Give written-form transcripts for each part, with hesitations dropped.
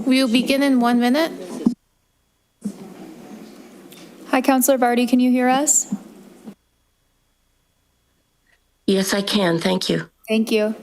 We will begin in 1 minute. Hi, Councillor Vardy, can you hear us? Yes, I can. Thank you. Thank you.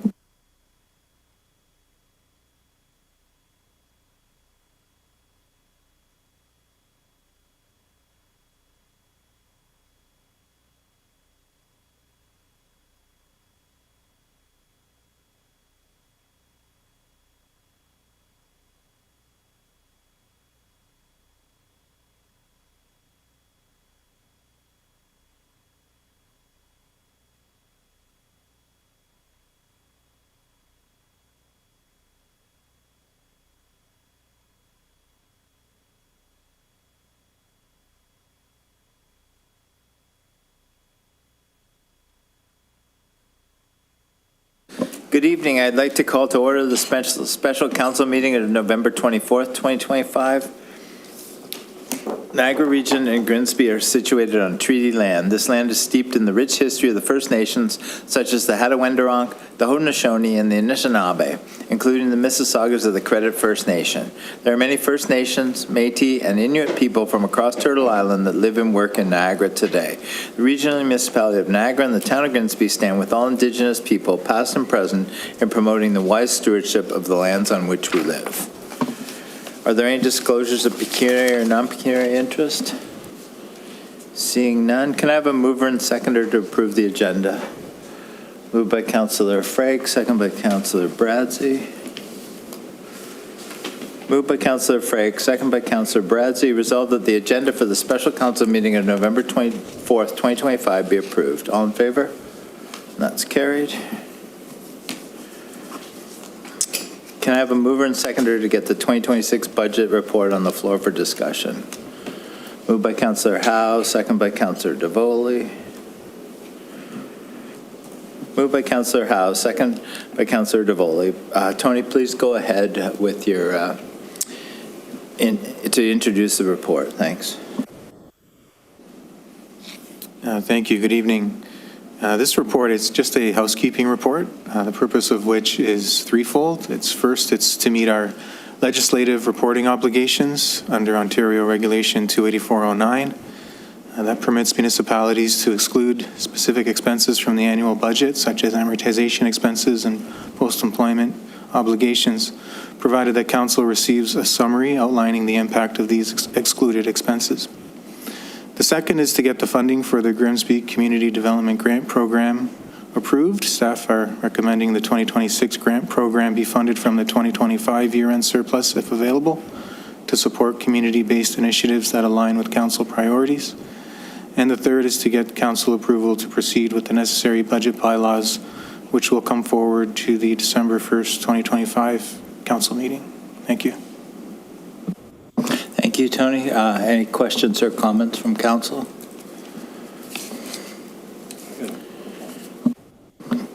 Good evening. I'd like to call to order the special council meeting of November 24th, 2025. Niagara Region and Grimsby are situated on treaty land. This land is steeped in the rich history of the First Nations, such as the Hattaway-Wendourong, the Haudenosaunee, and the Anishinaabe, including the Mississaugas of the Credit First Nation. There are many First Nations, Métis, and Inuit people from across Turtle Island that live and work in Niagara today. The regional municipality of Niagara and the town of Grimsby stand with all Indigenous people, past and present, in promoting the wise stewardship of the lands on which we live. Are there any disclosures of pecuniary or non-pecuniary interest? Seeing none, can I have a mover and seconder to approve the agenda? Moved by Councillor Frake, second by Councillor Bradsey. Moved by Councillor Frake, second by Councillor Bradsey. Resolved that the agenda for the special council meeting of November 24th, 2025 be approved. All in favor? That's carried. Can I have a mover and seconder to get the 2026 budget report on the floor for discussion? Moved by Councillor Howe, second by Councillor Davoli. Moved by Councillor Howe, second by Councillor Davoli. Tony, please go ahead with your, to introduce the report. Thanks. Thank you. Good evening. This report is just a housekeeping report, the purpose of which is threefold. First, it's to meet our legislative reporting obligations under Ontario Regulation 28409. That permits municipalities to exclude specific expenses from the annual budget, such as amortization expenses and post-employment obligations, provided that Council receives a summary outlining the impact of these excluded expenses. The second is to get the funding for the Grimsby Community Development Grant Program approved. Staff are recommending the 2026 grant program be funded from the 2025 year-end surplus, if available, to support community-based initiatives that align with Council priorities. And the third is to get Council approval to proceed with the necessary budget bylaws, which will come forward to the December 1st, 2025 Council meeting. Thank you. Thank you, Tony. Any questions or comments from Council?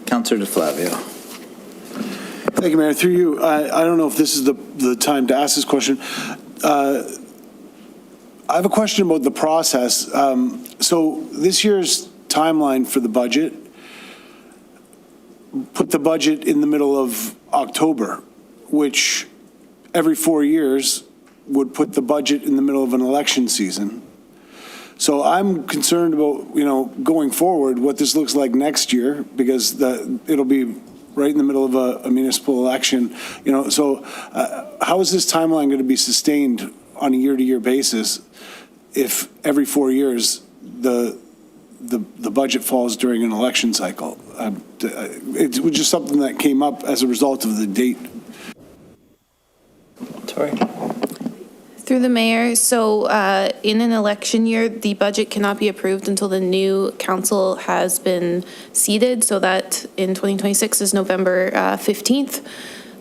Councillor DeFlavio. Thank you, Mayor. Through you, I don't know if this is the time to ask this question. I have a question about the process. So this year's timeline for the budget put the budget in the middle of October, which every 4 years would put the budget in the middle of an election season. So I'm concerned about, going forward, what this looks like next year, because it'll be right in the middle of a municipal election. So how is this timeline going to be sustained on a year-to-year basis if every 4 years the budget falls during an election cycle? It was just something that came up as a result of the date. Sorry. Through the mayor, so in an election year, the budget cannot be approved until the new council has been seated, so that in 2026 is November 15th.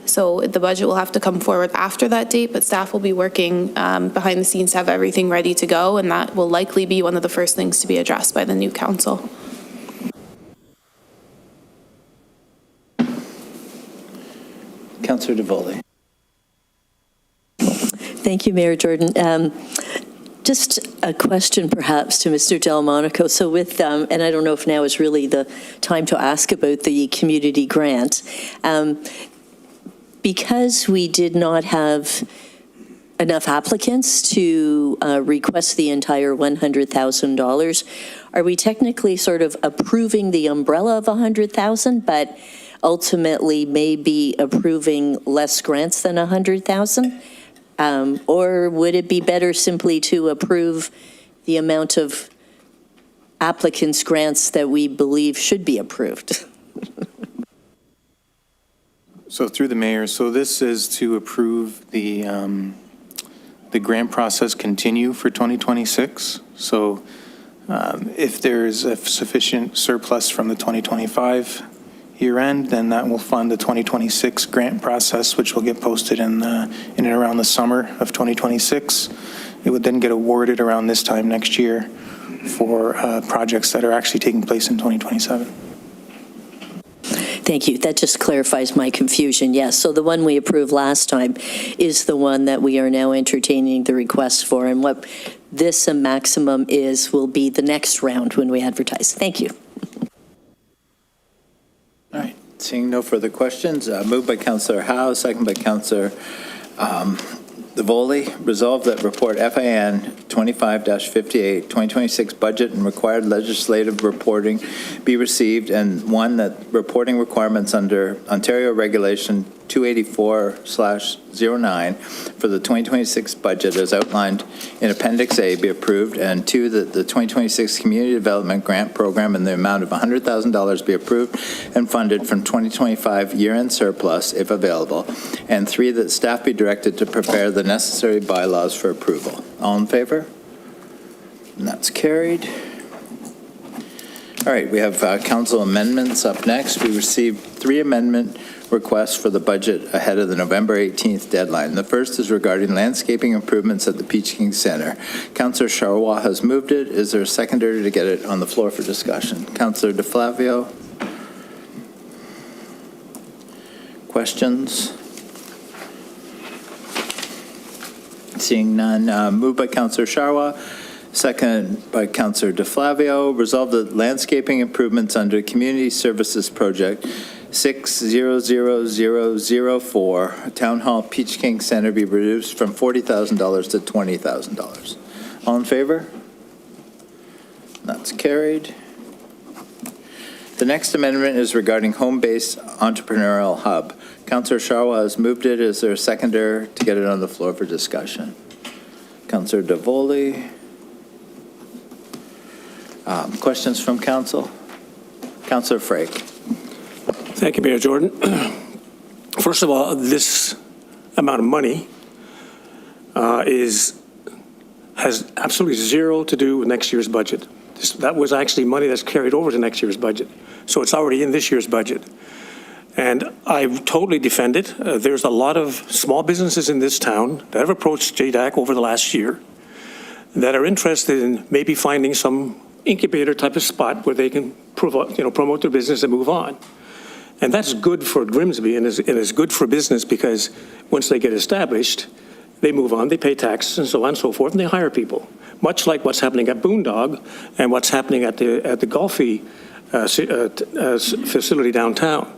So the budget will have to come forward after that date, but staff will be working behind the scenes to have everything ready to go, and that will likely be one of the first things to be addressed by the new council. Councillor Davoli. Thank you, Mayor Jordan. Just a question perhaps to Mr. Delmonico. So with, and I don't know if now is really the time to ask about the community grant, because we did not have enough applicants to request the entire $100,000. Are we technically sort of approving the umbrella of 100,000, but ultimately maybe approving less grants than 100,000? Or would it be better simply to approve the amount of applicants' grants that we believe should be approved? So through the mayor, so this is to approve the grant process continue for 2026. So if there's a sufficient surplus from the 2025 year end, then that will fund the 2026 grant process, which will get posted in and around the summer of 2026. It would then get awarded around this time next year for projects that are actually taking place in 2027. Thank you. That just clarifies my confusion. Yes, so the one we approved last time is the one that we are now entertaining the request for, and what this maximum is will be the next round when we advertise. Thank you. All right, seeing no further questions, moved by Councillor Howe, second by Councillor Davoli. Resolved that report FAN 25-58, 2026 budget and required legislative reporting be received, and one, that reporting requirements under Ontario Regulation 284/09 for the 2026 budget as outlined in Appendix A be approved, and two, that the 2026 Community Development Grant Program in the amount of $100,000 be approved and funded from 2025 year-end surplus if available, and three, that staff be directed to prepare the necessary bylaws for approval. All in favor? And that's carried. All right, we have council amendments up next. We received 3 amendment requests for the budget ahead of the November 18th deadline. The first is regarding landscaping improvements at the Peach King Centre. Councillor Charrois has moved it. Is there a seconder to get it on the floor for discussion? Councillor DeFlavio? Questions? Seeing none, moved by Councillor Charrois, second by Councillor DeFlavio. Resolved that landscaping improvements under Community Services Project 600004, Town Hall Peach King Centre be reduced from $40,000 to $20,000. All in favor? That's carried. The next amendment is regarding home-based entrepreneurial hub. Councillor Charrois has moved it. Is there a seconder to get it on the floor for discussion? Councillor Davoli. Questions from council? Councillor Frake. Thank you, Mayor Jordan. First of all, this amount of money has absolutely zero to do with next year's budget. That was actually money that's carried over to next year's budget. So it's already in this year's budget. And I totally defend it. There's a lot of small businesses in this town that have approached JDAC over the last year that are interested in maybe finding some incubator type of spot where they can promote their business and move on. And that's good for Grimsby, and is good for business, because once they get established, they move on, they pay taxes and so on and so forth, and they hire people. Much like what's happening at Boondog and what's happening at the Golfy facility downtown.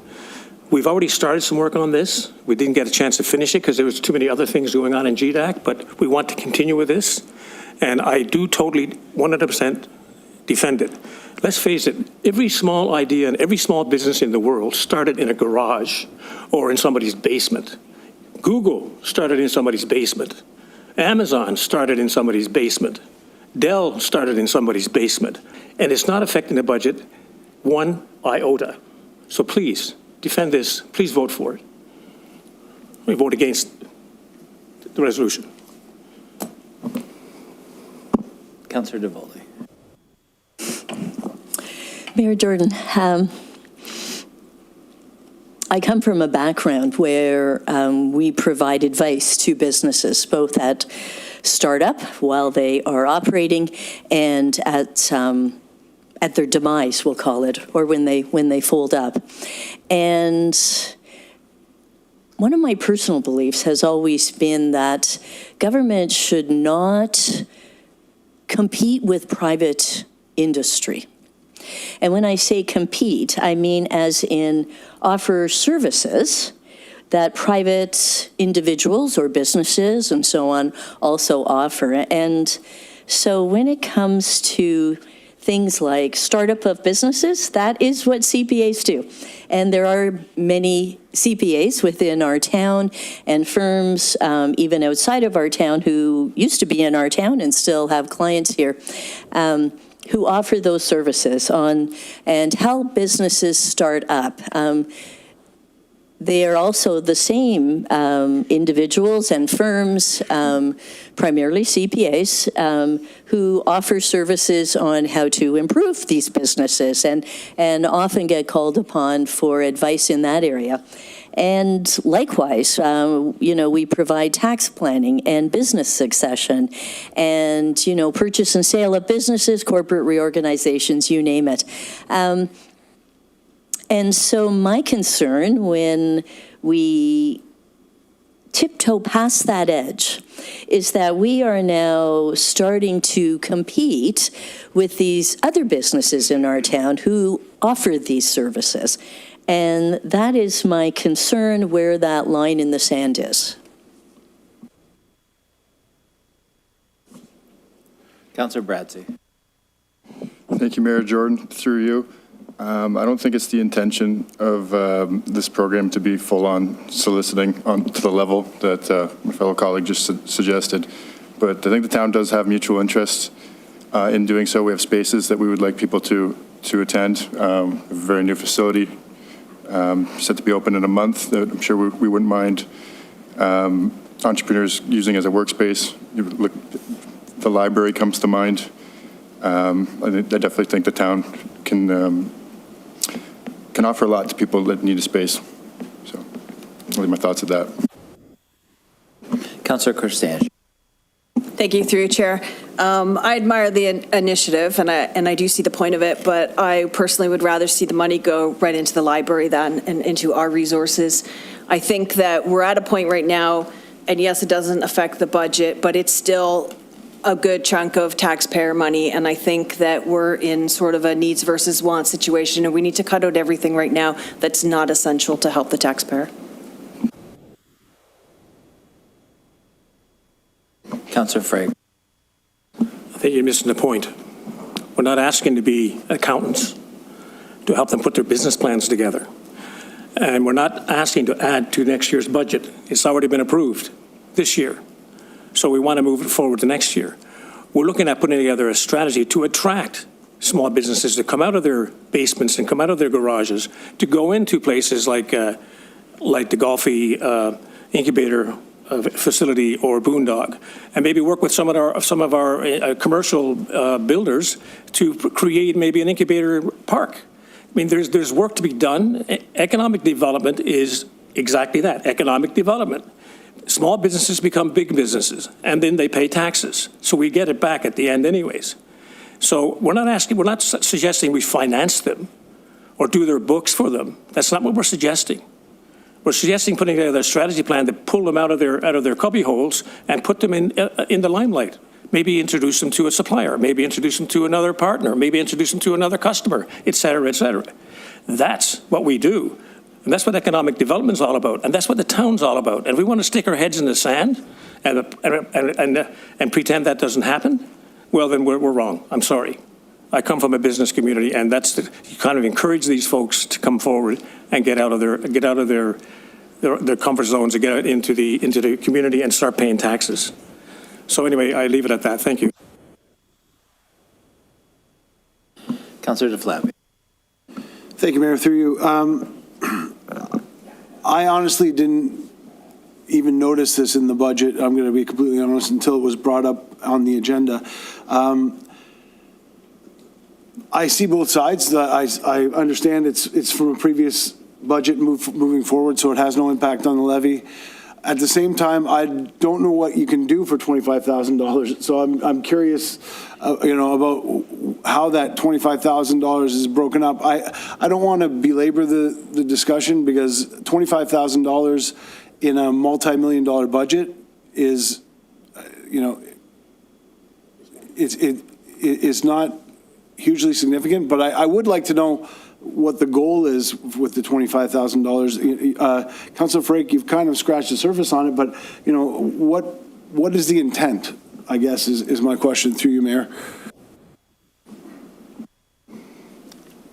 We've already started some work on this. We didn't get a chance to finish it because there was too many other things going on in GDAC, but we want to continue with this. And I do totally 100% defend it. Let's face it, every small idea and every small business in the world started in a garage or in somebody's basement. Google started in somebody's basement. Amazon started in somebody's basement. Dell started in somebody's basement. And it's not affecting the budget one iota. So please, defend this. Please vote for it. We vote against the resolution. Councillor Davoli. Mayor Jordan, I come from a background where we provide advice to businesses, both at startup while they are operating and at their demise, we'll call it, or when they fold up. And one of my personal beliefs has always been that government should not compete with private industry. And when I say compete, I mean as in offer services that private individuals or businesses and so on also offer. And so when it comes to things like startup of businesses, that is what CPAs do. And there are many CPAs within our town and firms, even outside of our town, who used to be in our town and still have clients here, who offer those services on and help businesses start up. They are also the same individuals and firms, primarily CPAs, who offer services on how to improve these businesses and often get called upon for advice in that area. And likewise, we provide tax planning and business succession and, purchase and sale of businesses, corporate reorganizations, you name it. And so my concern when we tiptoe past that edge is that we are now starting to compete with these other businesses in our town who offer these services. And that is my concern, where that line in the sand is. Councillor Bradsey. Thank you, Mayor Jordan, through you. I don't think it's the intention of this program to be full-on soliciting to the level that my fellow colleague just suggested. But I think the town does have mutual interest in doing so. We have spaces that we would like people to attend. A very new facility set to be open in a month that I'm sure we wouldn't mind entrepreneurs using as a workspace. The library comes to mind. I definitely think the town can offer a lot to people that need a space. So I'll leave my thoughts at that. Councillor Korsange. Thank you, through you, Chair. I admire the initiative, and I do see the point of it, but I personally would rather see the money go right into the library than into our resources. I think that we're at a point right now, and yes, it doesn't affect the budget, but it's still a good chunk of taxpayer money, and I think that we're in sort of a needs versus wants situation, and we need to cut out everything right now that's not essential to help the taxpayer. Councillor Frey. I think you're missing the point. We're not asking to be accountants to help them put their business plans together. And we're not asking to add to next year's budget. It's already been approved this year. So we want to move it forward to next year. We're looking at putting together a strategy to attract small businesses to come out of their basements and come out of their garages to go into places like the Golfi incubator facility or Boondock, and maybe work with some of our commercial builders to create maybe an incubator park. I mean, there's work to be done. Economic development is exactly that, economic development. Small businesses become big businesses, and then they pay taxes. So we get it back at the end anyways. So we're not suggesting we finance them or do their books for them. That's not what we're suggesting. We're suggesting putting together a strategy plan to pull them out of their cubby holes and put them in the limelight. Maybe introduce them to a supplier, maybe introduce them to another partner, maybe introduce them to another customer, et cetera, et cetera. That's what we do. And that's what economic development is all about. And that's what the town's all about. And we want to stick our heads in the sand and pretend that doesn't happen, well, then we're wrong. I'm sorry. I come from a business community, and you kind of encourage these folks to come forward and get out of their comfort zones and get out into the community and start paying taxes. So anyway, I leave it at that. Thank you. Councillor DeFlavio. Thank you, Mayor. Through you. I honestly didn't even notice this in the budget, I'm going to be completely honest, until it was brought up on the agenda. I see both sides. I understand it's from a previous budget moving forward, so it has no impact on the levy. At the same time, I don't know what you can do for $25,000. So I'm curious, about how that $25,000 is broken up. I don't want to belabor the discussion, because $25,000 in a multi-million-dollar budget is, it's not hugely significant. But I would like to know, what the goal is with the $25,000. Councilor Frake, you've kind of scratched the surface on it, but, you know, what is the intent, I guess, is my question through you, Mayor.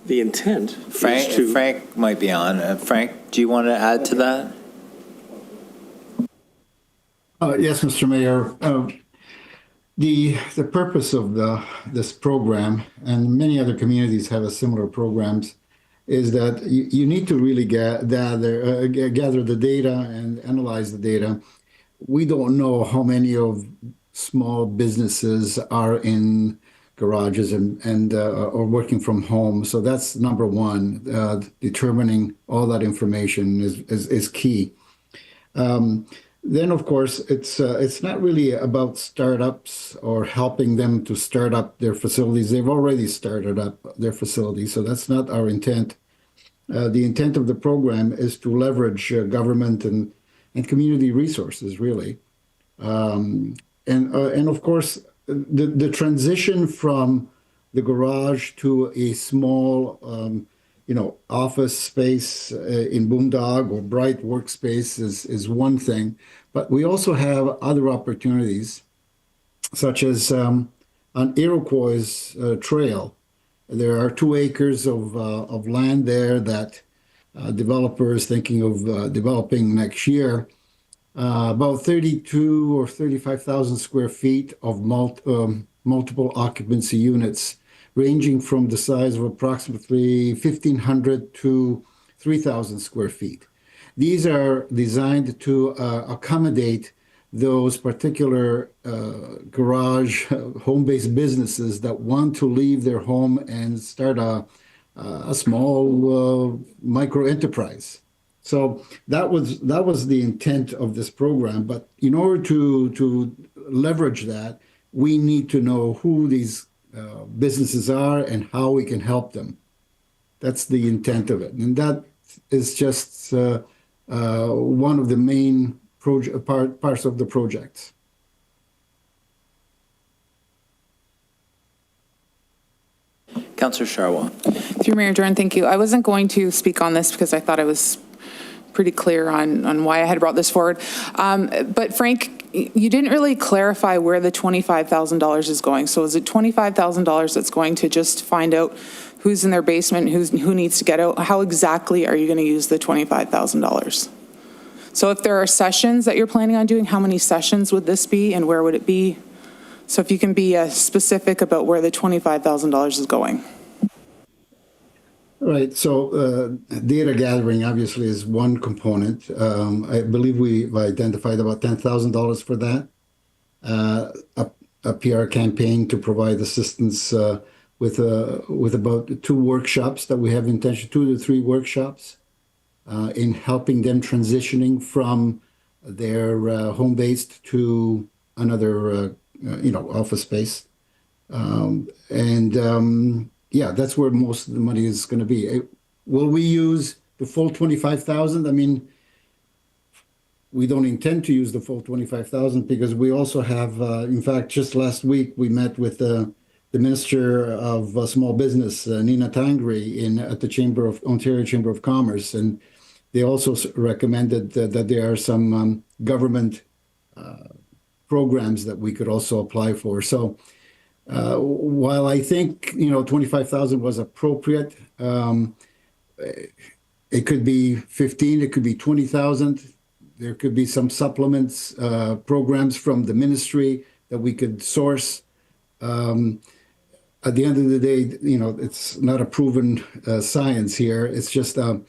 The intent Frank, is to... Frank might be on. Frank, do you want to add to that? Yes, Mr. Mayor. The purpose of this program, and many other communities have a similar programs, is that you need to really gather the data and analyze the data. We don't know how many of small businesses are in garages and or working from home. So that's number one. Determining all that information is key. Then, of course, it's not really about startups or helping them to start up their facilities. They've already started up their facilities, so that's not our intent. The intent of the program is to leverage government and community resources, really. And of course, the transition from the garage to a small office space in Boondog or Bright Workspace is one thing, but we also have other opportunities, such as on Iroquois Trail. There are 2 acres of land there that developers thinking of developing next year. About 32 or 35,000 square feet of multiple occupancy units, ranging from the size of approximately 1,500 to 3,000 square feet. These are designed to accommodate those particular garage home-based businesses that want to leave their home and start a small micro enterprise. So that was the intent of this program. But in order to leverage that, we need to know who these businesses are and how we can help them. That's the intent of it. And that is just one of the main parts of the project. Councillor Charwa. Through Mayor Jordan, thank you. I wasn't going to speak on this because I thought I was pretty clear on why I had brought this forward. But Frank, you didn't really clarify where the $25,000 is going. So is it $25,000 that's going to just find out who's in their basement, who needs to get out? How exactly are you going to use the $25,000? So if there are sessions that you're planning on doing, how many sessions would this be and where would it be? So if you can be specific about where the $25,000 is going. Right. So data gathering obviously is one component. I believe we've identified about $10,000 for that. A PR campaign to provide assistance with about 2 workshops that we have intention, 2 to 3 workshops in helping them transitioning from their home-based to another office space. Yeah, that's where most of the money is going to be. Will we use the full 25,000? I mean, we don't intend to use the full 25,000 because we also have, in fact, just last week we met with the Minister of Small Business, Nina Tangri, at the Ontario Chamber of Commerce, and they also recommended that there are some government programs that we could also apply for. So. While I think 25,000 was appropriate, it could be 15, it could be 20,000. There could be some supplements, programs from the ministry that we could source. At the end of the day, it's not a proven science here. It's just one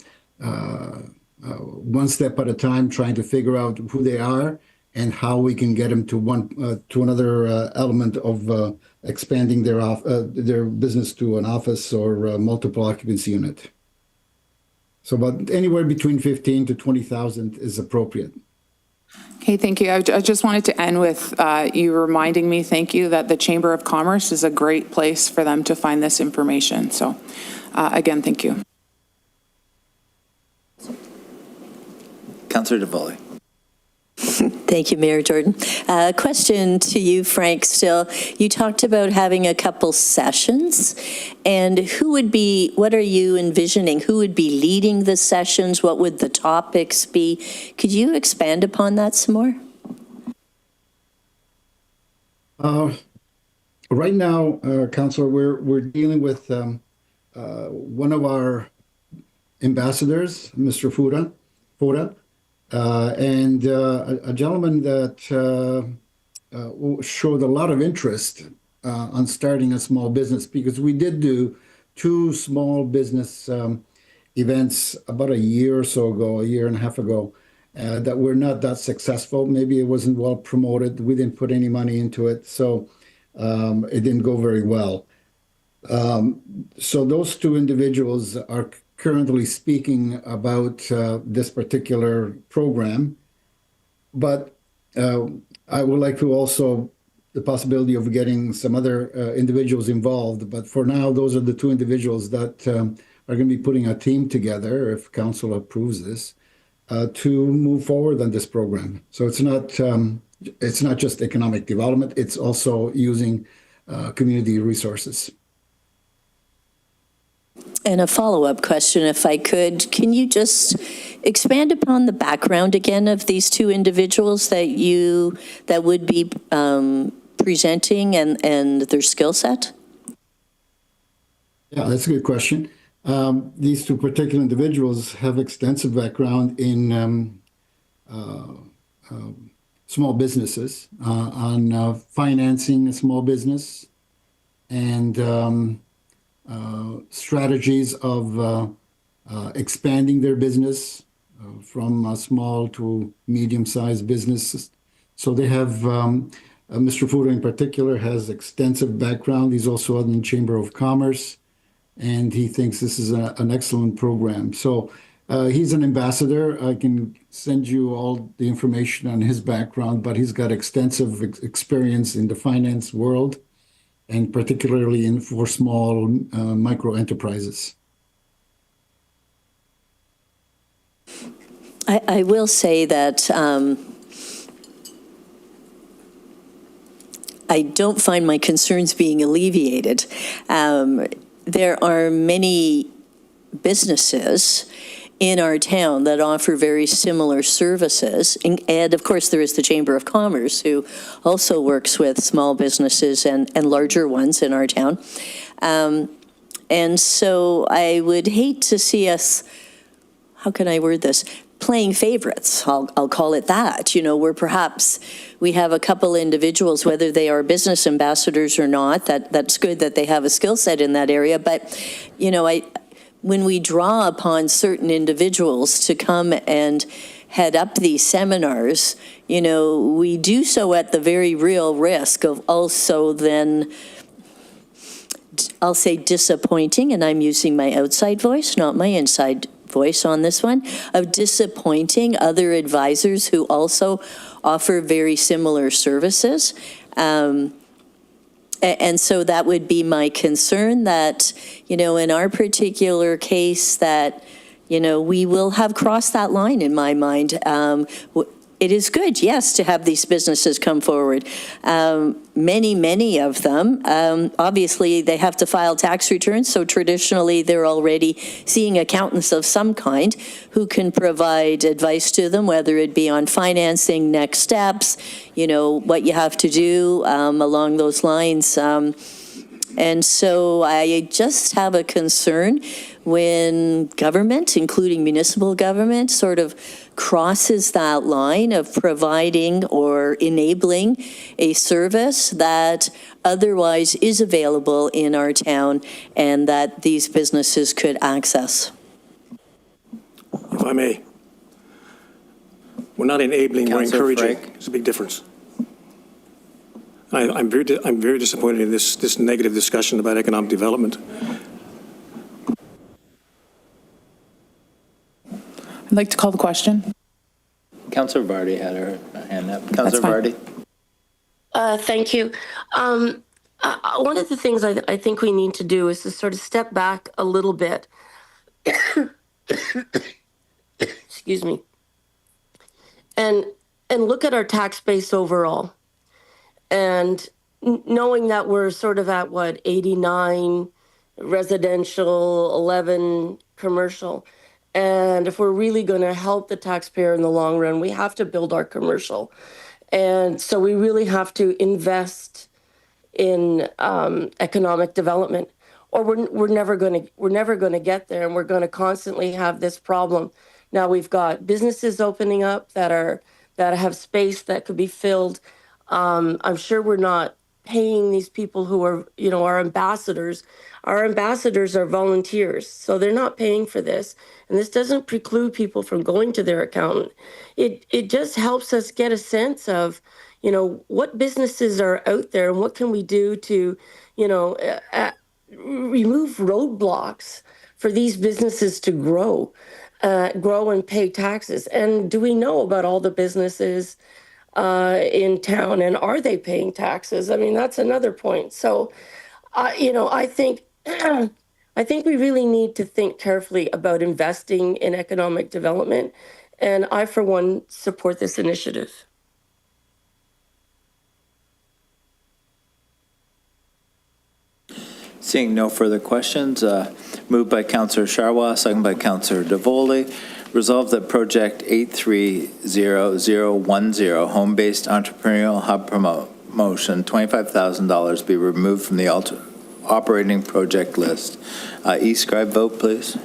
step at a time, trying to figure out who they are and how we can get them to another element of expanding their business to an office or multiple occupancy unit. So, but anywhere between 15 to 20,000 is appropriate. Okay, thank you. I just wanted to end with you reminding me, thank you, that the Chamber of Commerce is a great place for them to find this information. So, again, thank you. Councillor Duvally. Thank you, Mayor Jordan. Question to you, Frank, still. You talked about having a couple sessions, and what are you envisioning? Who would be leading the sessions? What would the topics be? Could you expand upon that some more? Right now, Councillor, we're dealing with one of our ambassadors, Mr. Foda, and a gentleman that showed a lot of interest on starting a small business, because we did do 2 small business events about a year or so ago, a year and a half ago, that were not that successful. Maybe it wasn't well promoted. We didn't put any money into it, so it didn't go very well. So those 2 individuals are currently speaking about this particular program, but I would like to also the possibility of getting some other individuals involved. But for now, those are the 2 individuals that are going to be putting a team together, if council approves this, to move forward on this program. So it's not just economic development; it's also using community resources. And a follow-up question, if I could. Can you just expand upon the background again of these 2 individuals that would be presenting and their skill set? Yeah, that's a good question. These 2 particular individuals have extensive background in small businesses, on financing a small business, and strategies of expanding their business from a small to medium-sized businesses. So they have, Mr. Fuda in particular has extensive background. He's also in the Chamber of Commerce, and he thinks this is an excellent program. So he's an ambassador. I can send you all the information on his background, but he's got extensive experience in the finance world, and particularly for small micro enterprises. I will say that I don't find my concerns being alleviated. There are many businesses in our town that offer very similar services. And of course, there is the Chamber of Commerce, who also works with small businesses and larger ones in our town. And so I would hate to see us, how can I word this, playing favorites, I'll call it that, where perhaps we have a couple individuals, whether they are business ambassadors or not, that's good that they have a skill set in that area. But, when we draw upon certain individuals to come and head up these seminars, we do so at the very real risk of also then, I'll say, disappointing, and I'm using my outside voice, not my inside voice on this one, of disappointing other advisors who also offer very similar services. And so that would be my concern, that, in our particular case, that, we will have crossed that line in my mind. It is good, yes, to have these businesses come forward. Many of them, obviously, they have to file tax returns, so traditionally they're already seeing accountants of some kind who can provide advice to them, whether it be on financing, next steps, what you have to do along those lines. And so I just have a concern when government, including municipal government, sort of crosses that line of providing or enabling a service that otherwise is available in our town and that these businesses could access. If I may, we're not enabling, we're Councillor encouraging. Frank. There's a big difference. I'm very disappointed in this negative discussion about economic development. I'd like to call the question. Councillor Vardy had her hand up. Councillor fine. Vardy. Thank you. One of the things I think we need to do is to sort of step back a little bit. Excuse me. And look at our tax base overall. And knowing that we're sort of at 89 residential, 11 commercial. And if we're really going to help the taxpayer in the long run, we have to build our commercial. And so we really have to invest in economic development, or we're never going to get there, and we're going to constantly have this problem. Now we've got businesses opening up that have space that could be filled. I'm sure we're not paying these people who are, our ambassadors. Our ambassadors are volunteers, so they're not paying for this. And this doesn't preclude people from going to their accountant. It just helps us get a sense of, what businesses are out there and what can we do to, remove roadblocks for these businesses to grow and pay taxes. And do we know about all the businesses in town, and are they paying taxes? I mean, that's another point. So, I think I think we really need to think carefully about investing in economic development, and I, for one, support this initiative. Seeing no further questions, moved by Councillor Charwa, second by Councillor Davoli. Resolved that Project 830010, Home-Based Entrepreneurial Hub Promotion, $25,000 be removed from the operating project list. E-scribe vote, please.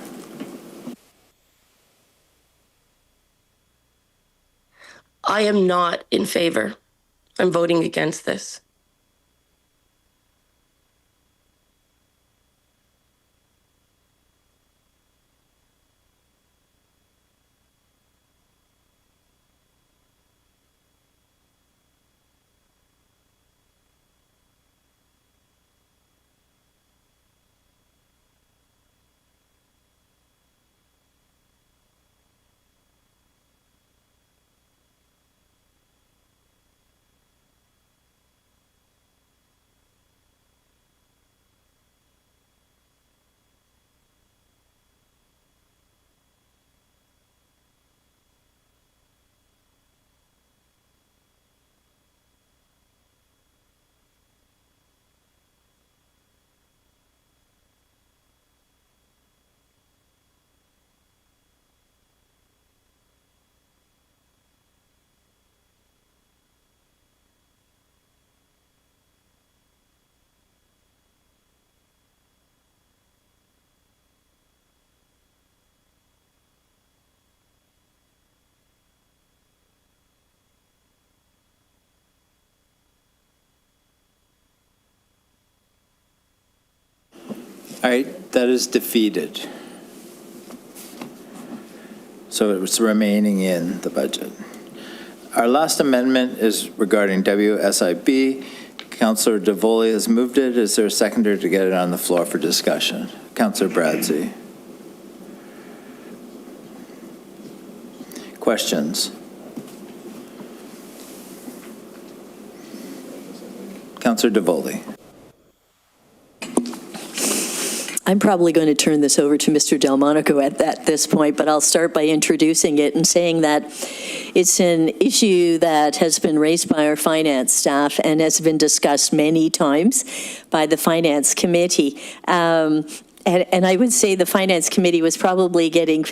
I am not in favor. I'm voting against this. All right, that is defeated. So it's remaining in the budget. Our last amendment is regarding WSIB. Councillor Davoli has moved it. Is there a seconder to get it on the floor for discussion? Councillor Bradsey. Questions? Councillor Davoli. I'm probably going to turn this over to Mr. Delmonico at this point, but I'll start by introducing it and saying that it's an issue that has been raised by our finance staff and has been discussed many times by the Finance Committee. And I would say the Finance Committee was probably getting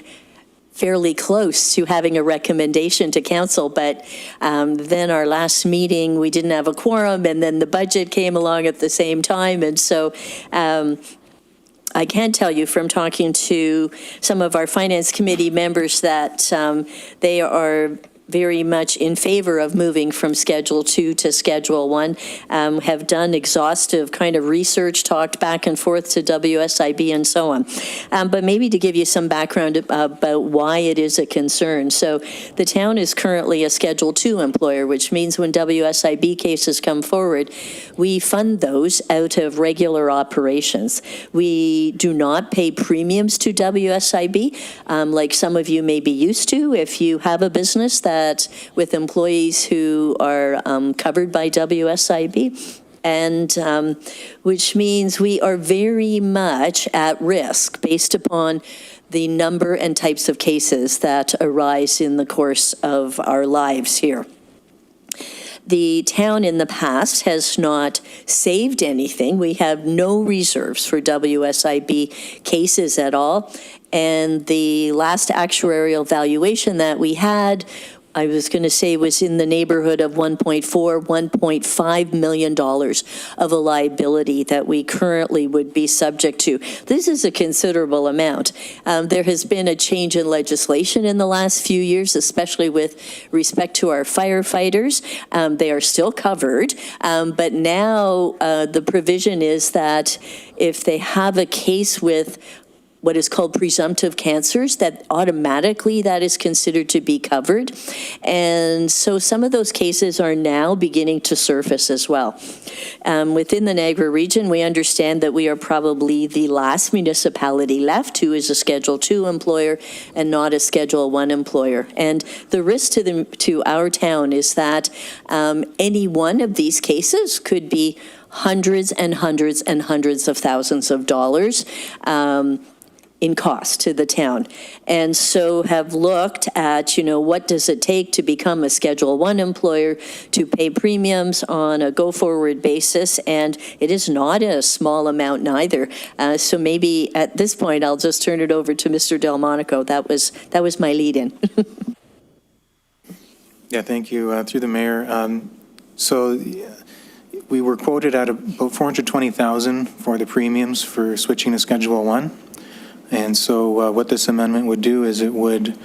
fairly close to having a recommendation to council, but then our last meeting, we didn't have a quorum, and then the budget came along at the same time, and so I can tell you from talking to some of our Finance Committee members that they are very much in favor of moving from Schedule 2 to Schedule 1, have done exhaustive kind of research, talked back and forth to WSIB and so on. But maybe to give you some background about why it is a concern. So the town is currently a Schedule 2 employer, which means when WSIB cases come forward, we fund those out of regular operations. We do not pay premiums to WSIB, like some of you may be used to if you have a business that with employees who are covered by WSIB, and which means we are very much at risk based upon the number and types of cases that arise in the course of our lives here. The town in the past has not saved anything. We have no reserves for WSIB cases at all. And the last actuarial valuation that we had, I was going to say, was in the neighborhood of $1.5 million of a liability that we currently would be subject to. This is a considerable amount. There has been a change in legislation in the last few years, especially with respect to our firefighters. They are still covered, but now the provision is that if they have a case with what is called presumptive cancers, that automatically that is considered to be covered. And so some of those cases are now beginning to surface as well. Within the Niagara region, we understand that we are probably the last municipality left who is a Schedule II employer and not a Schedule I employer. And the risk to our town is that any one of these cases could be hundreds and hundreds and hundreds of thousands of dollars in cost to the town. And so have looked at, what does it take to become a Schedule I employer, to pay premiums on a go-forward basis, and it is not a small amount neither. So maybe at this point, I'll just turn it over to Mr. Delmonico. That was my lead-in. Yeah, thank you. Through the mayor. So we were quoted at about $420,000 for the premiums for switching to Schedule I. And so what this amendment would do is it would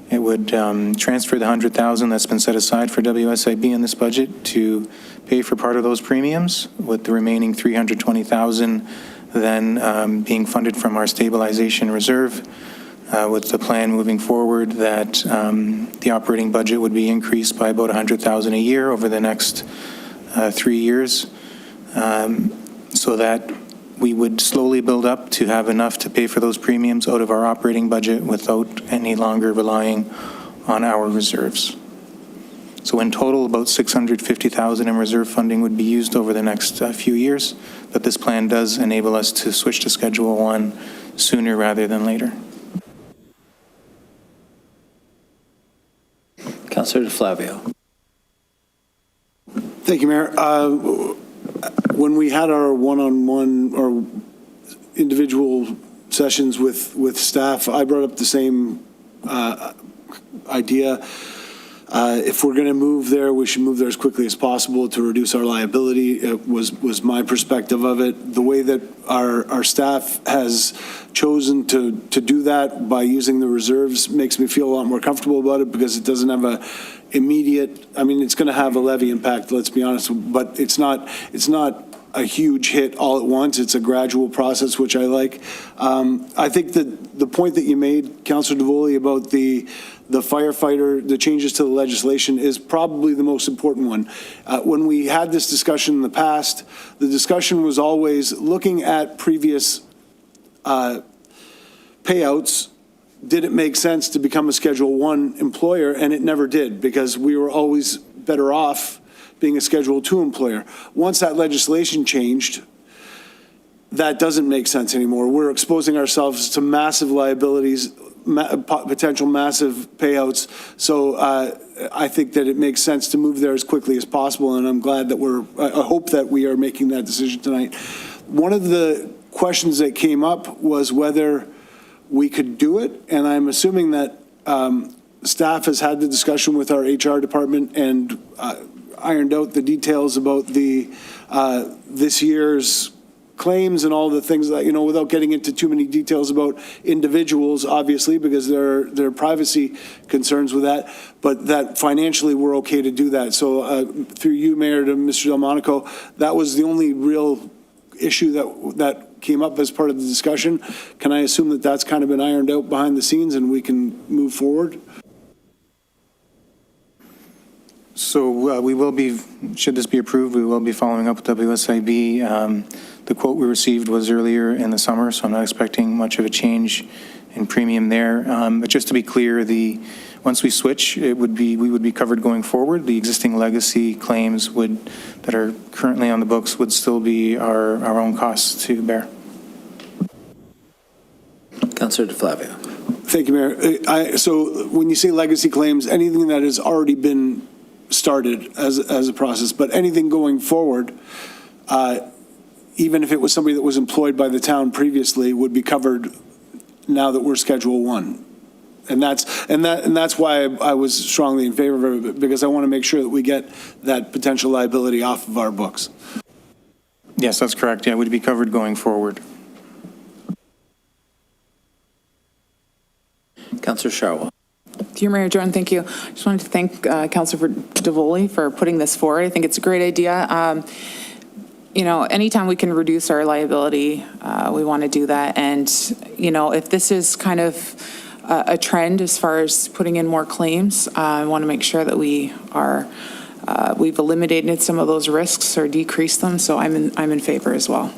transfer the $100,000 that's been set aside for WSIB in this budget to pay for part of those premiums, with the remaining $320,000 then being funded from our stabilization reserve, with the plan moving forward that the operating budget would be increased by about $100,000 a year over the next 3 years, so that we would slowly build up to have enough to pay for those premiums out of our operating budget without any longer relying on our reserves. So in total, about $650,000 in reserve funding would be used over the next few years, but this plan does enable us to switch to Schedule I sooner rather than later. Councillor DeFlavio. Thank you, Mayor. When we had our one-on-one or individual sessions with staff, I brought up the same idea. If we're going to move there, we should move there as quickly as possible to reduce our liability. It was my perspective of it. The way that our staff has chosen to do that by using the reserves makes me feel a lot more comfortable about it, because it doesn't have a immediate, it's going to have a levy impact, let's be honest, but it's not a huge hit all at once. It's a gradual process, which I like. I think that the point that you made, Councillor Davoli, about the firefighter, the changes to the legislation, is probably the most important one. When we had this discussion in the past, the discussion was always looking at previous payouts. Did it make sense to become a Schedule I employer? And it never did, because we were always better off being a Schedule II employer. Once that legislation changed, that doesn't make sense anymore. We're exposing ourselves to massive liabilities, potential massive payouts. So I think that it makes sense to move there as quickly as possible, and I'm glad that I hope that we are making that decision tonight. One of the questions that came up was whether we could do it, and I'm assuming that staff has had the discussion with our HR department and ironed out the details about the this year's claims and all the things that, without getting into too many details about individuals, obviously, because there are privacy concerns with that, but that financially we're okay to do that. So through you, Mayor, to Mr. Delmonico, that was the only real issue that came up as part of the discussion. Can I assume that that's kind of been ironed out behind the scenes and we can move forward? So we will be, should this be approved, we will be following up with WSIB. The quote we received was earlier in the summer, so I'm not expecting much of a change in premium there. But just to be clear, once we switch, we would be covered going forward. The existing legacy claims that are currently on the books would still be our own costs to bear. Councillor DeFlavio. Thank you, Mayor. So when you say legacy claims, anything that has already been started as a process, but anything going forward, even if it was somebody that was employed by the town previously, would be covered now that we're Schedule 1. And that's why I was strongly in favor of it, because I want to make sure that we get that potential liability off of our books. Yes, that's correct. Yeah, it would be covered going forward. Councillor Sharwell. Dear Mayor Jordan, thank you. I just wanted to thank Councillor Davoli for putting this forward. I think it's a great idea. You know, anytime we can reduce our liability, we want to do that. And, you know, if this is kind of a trend as far as putting in more claims, I want to make sure that we've eliminated some of those risks or decreased them. So I'm in favor as well.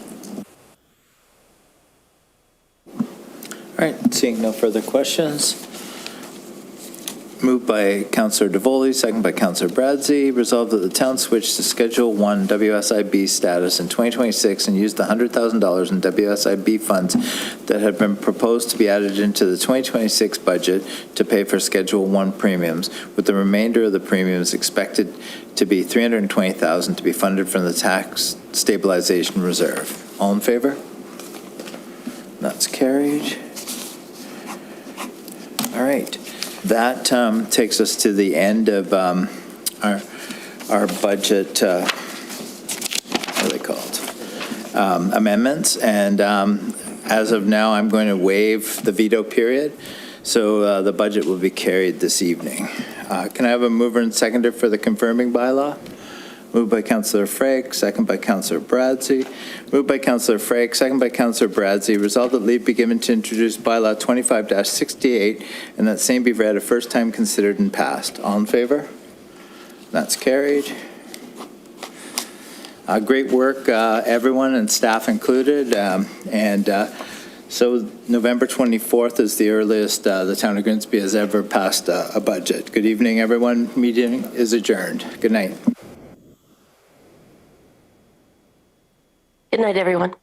All right, seeing no further questions. Moved by Councillor Davoli, second by Councillor Bradzi. Resolved that the town switch to Schedule 1 WSIB status in 2026 and use the $100,000 in WSIB funds that had been proposed to be added into the 2026 budget to pay for Schedule 1 premiums, with the remainder of the premiums expected to be $320,000 to be funded from the tax stabilization reserve. All in favor? That's carried. All right. That takes us to the end of our budget, what are they called? Amendments. And as of now, I'm going to waive the veto period. So the budget will be carried this evening. Can I have a mover and seconder for the confirming bylaw? Moved by Councillor Frake, second by Councillor Bradzi. Moved by Councillor Frake, second by Councillor Bradzi. Resolved that leave be given to introduce bylaw 25-68 and that same be read a first time considered and passed. All in favor? That's carried. Great work, everyone and staff included. So November 24th is the earliest the town of Grimsby has ever passed a budget. Good evening, everyone. Meeting is adjourned. Good night. Good night, everyone.